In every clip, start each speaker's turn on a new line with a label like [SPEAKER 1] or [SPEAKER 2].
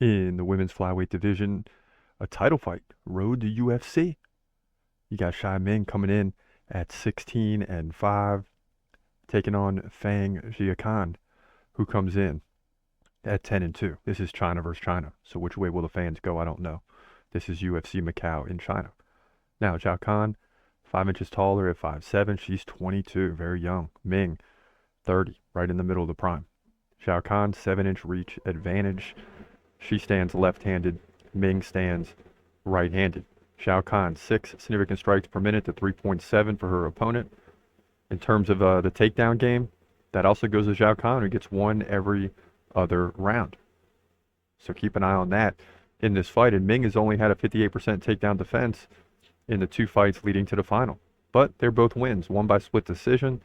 [SPEAKER 1] In the women's flyweight division, a title fight, road to UFC. You got Shi Ming coming in at 16-5, taking on Feng Xiaocan, who comes in at 10-2. This is China versus China. So which way will the fans go? I don't know. This is UFC Macau in China. Now, Xiaocan, 5 inches taller at 5'7". She's 22, very young. Ming, 30, right in the middle of the prime. Xiaocan, 7-inch reach advantage. She stands left-handed. Ming stands right-handed. Xiaocan, 6 significant strikes per minute to 3.7 for her opponent. In terms of the takedown game, that also goes to Xiaocan, who gets one every other round. So keep an eye on that in this fight. And Ming has only had a 58% takedown defense in the 2 fights leading to the final. But they're both wins, one by split decision.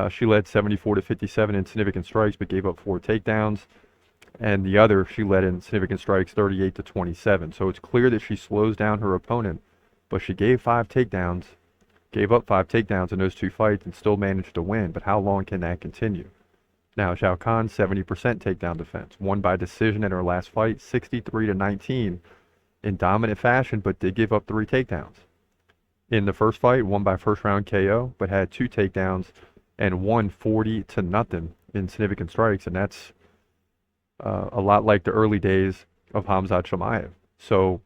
[SPEAKER 1] She led 74-57 in significant strikes, but gave up 4 takedowns. And the other, she led in significant strikes 38-27. So it's clear that she slows down her opponent, but she gave up 5 takedowns in those 2 fights and still managed to win. But how long can that continue? Now, Xiaocan, 70% takedown defense, won by decision in her last fight, 63-19 in dominant fashion, but did give up 3 takedowns. In the first fight, won by first round KO, but had 2 takedowns and won 40-0 in significant strikes, and that's a lot like the early days of Khamzat Chimaev. So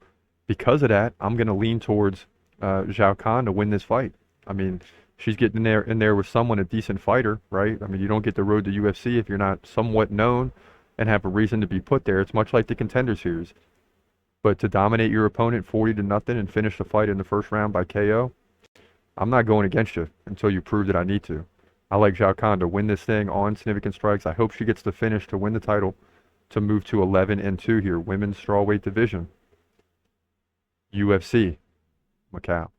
[SPEAKER 1] because of that, I'm going to lean towards Xiaocan to win this fight. I mean, she's getting in there with someone, a decent fighter, right? I mean, you don't get the road to UFC if you're not somewhat known and have a reason to be put there. It's much like the Contender Series. But to dominate your opponent 40-0 and finish the fight in the first round by KO, I'm not going against you until you prove that I need to. I like Xiaocan to win this thing on significant strikes. I hope she gets the finish to win the title, to move to 11-2 here, women's strawweight division, UFC Macau.